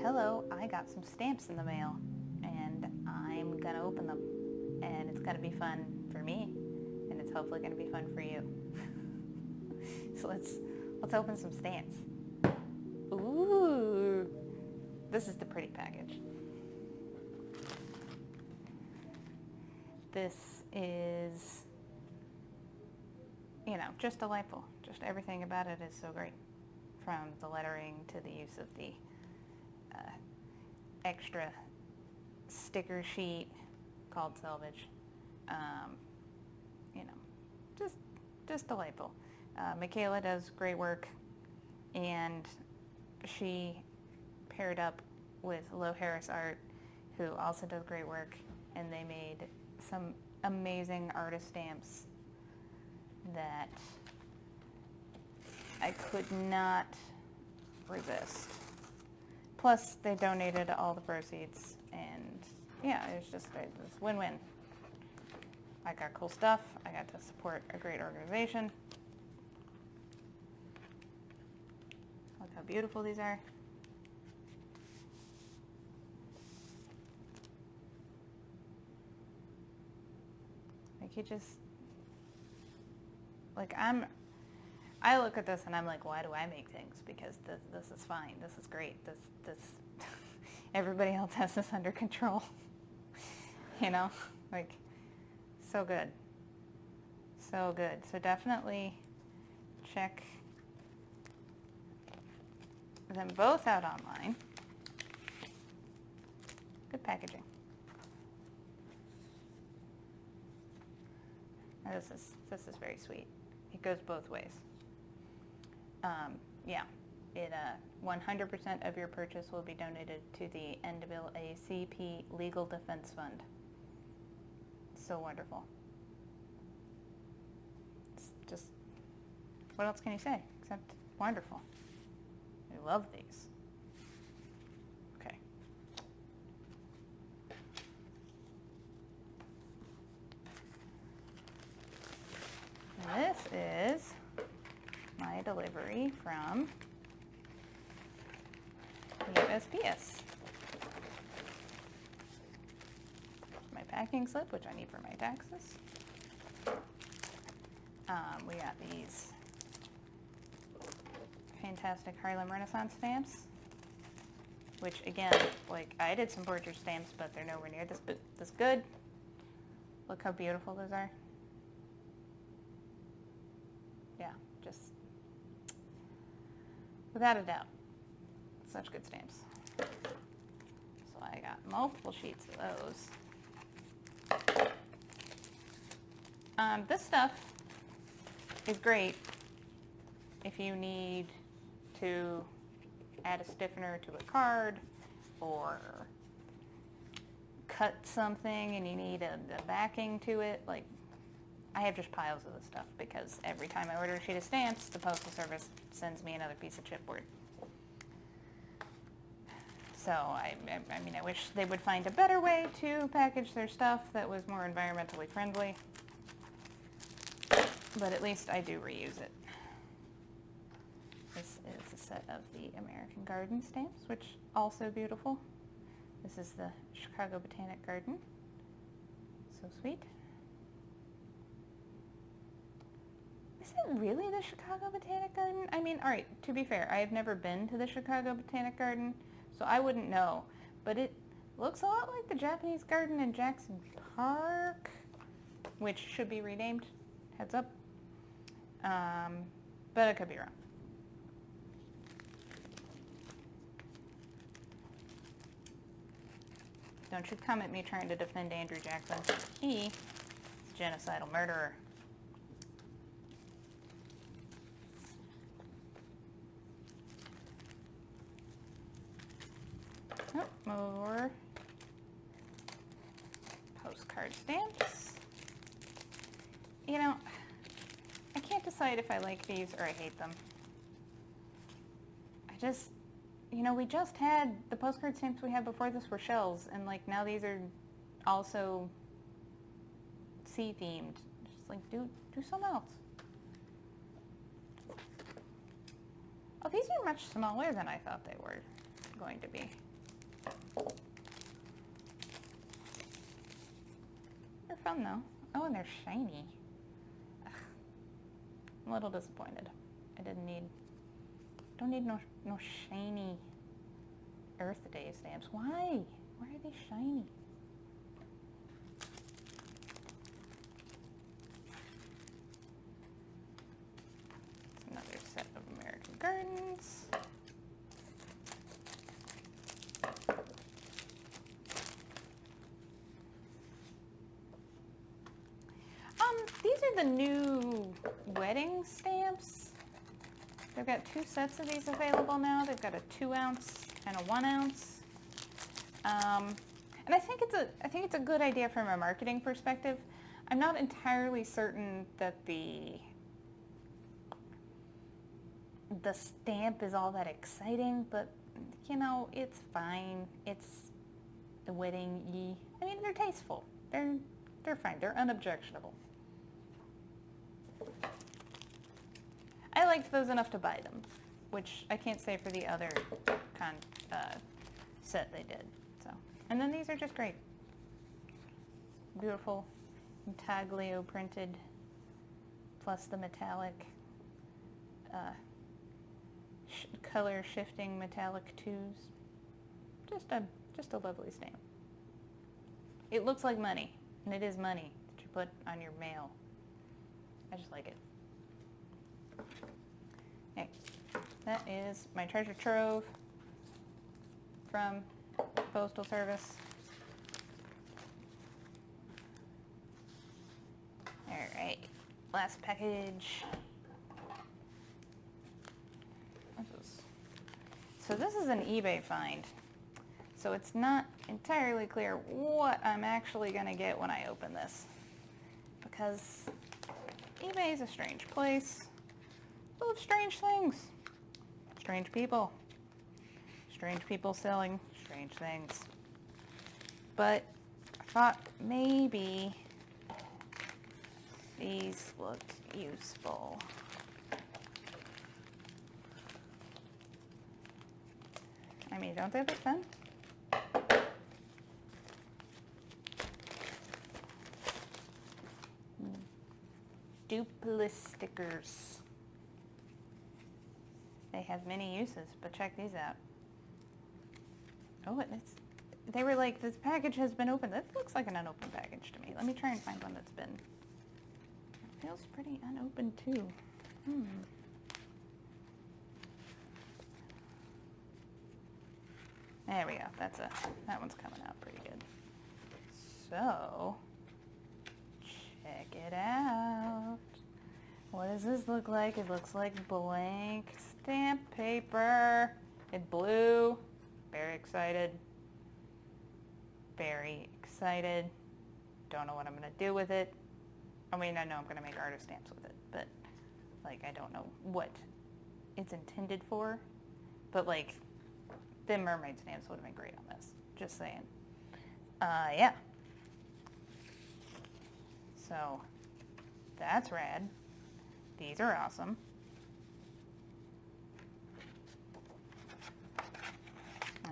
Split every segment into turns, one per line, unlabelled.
hello, I got some stamps in the mail and I'm gonna open them, and it's gonna be fun for me, and it's hopefully gonna be fun for you. So let's open some stamps. Ooh, this is the pretty package. This is, just delightful. Just everything about it is so great. From the lettering to the use of the extra sticker sheet called selvage. Just delightful. Michaela does great work, and she paired up with Lo Harris Art, who also does great work, and they made some amazing artist stamps that I could not resist. Plus, they donated all the proceeds, and yeah, it was win-win. I got cool stuff. I got to support a great organization. Look how beautiful these are. Like, you just, like, I look at this and I'm like, why do I make things? Because this is fine. This is great. This everybody else has this under control. Like, so good. So good. So definitely check them both out online. Good packaging. Now this is very sweet. It goes both ways. Yeah, 100% of your purchase will be donated to the NAACP Legal Defense Fund. So wonderful. It's just, what else can you say except wonderful? I love these. Okay. And this is my delivery from the USPS. My packing slip, which I need for my taxes. We got these fantastic Harlem Renaissance stamps, which again, like, I did some portrait stamps, but they're nowhere near this good. Look how beautiful those are. Yeah, just without a doubt, such good stamps. So I got multiple sheets of those. This stuff is great if you need to add a stiffener to a card, or cut something and you need a backing to it. Like, I have just piles of this stuff because every time I order a sheet of stamps, the Postal Service sends me another piece of chipboard. So I wish they would find a better way to package their stuff that was more environmentally friendly. But at least I do reuse it. This is a set of the American Garden stamps, which also beautiful. This is the Chicago Botanic Garden. So sweet. Is it really the Chicago Botanic Garden? I mean, all right, to be fair, I have never been to the Chicago Botanic Garden, so I wouldn't know. But it looks a lot like the Japanese Garden in Jackson Park, which should be renamed, heads up. But I could be wrong. Don't you come at me trying to defend Andrew Jackson. He is a genocidal murderer. Oh, more postcard stamps. I can't decide if I like these or I hate them. We just had the postcard stamps we had before this were shells, and like now these are also sea themed. Just like do something else. Oh, these are much smaller than I thought they were going to be. They're fun though. Oh, and they're shiny. Ugh. I'm a little disappointed. I don't need no shiny Earth Day stamps. Why? Why are they shiny? Another set of American Gardens. These are the new wedding stamps. They've got 2 sets of these available now. They've got a 2 ounce and a 1 ounce. And I think it's a good idea from a marketing perspective. I'm not entirely certain that the stamp is all that exciting, but you know, it's fine. It's a wedding-y. I mean, they're tasteful. They're fine. They're unobjectionable. I liked those enough to buy them, which I can't say for the other set they did. So, and then these are just great. Beautiful intaglio printed, plus the metallic color shifting metallic twos. Just a lovely stamp. It looks like money, and it is money that you put on your mail. I just like it. Okay, that is my treasure trove from Postal Service. All right, last package. So this is an eBay find. So it's not entirely clear what I'm actually going to get when I open this, because eBay is a strange place, full of strange things, strange people selling strange things. But I thought maybe these looked useful. I mean, don't they look fun? Duplicate stickers. They have many uses, but check these out. Oh, they were like, this package has been opened. That looks like an unopened package to me. Let me try and find one that's been. It feels pretty unopened too. There we go. That one's coming out pretty good. So, check it out. What does this look like? It looks like blank stamp paper. It blew. Very excited. Very excited. Don't know what I'm going to do with it. I mean, I know I'm going to make artist stamps with it, but like, I don't know what it's intended for. But like, the mermaid stamps would have been great on this. Just saying. Yeah. So, that's rad. These are awesome.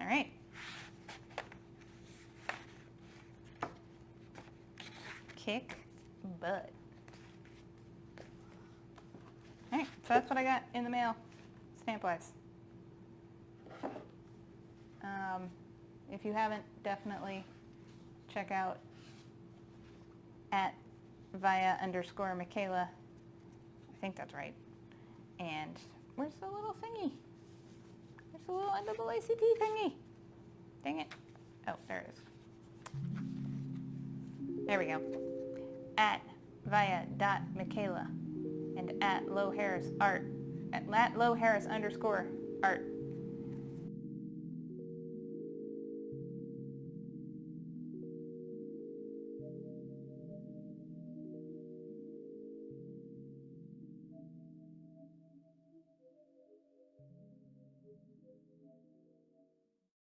All right. Kick butt. All right, so that's what I got in the mail, stamp-wise. If you haven't, definitely check out at @via_Michaela. I think that's right. And where's the little thingy? Where's the little NAACP thingy? Dang it. Oh, there it is. There we go. At @via.Michaela and @LowHarrisArt. At @LowHarris_art.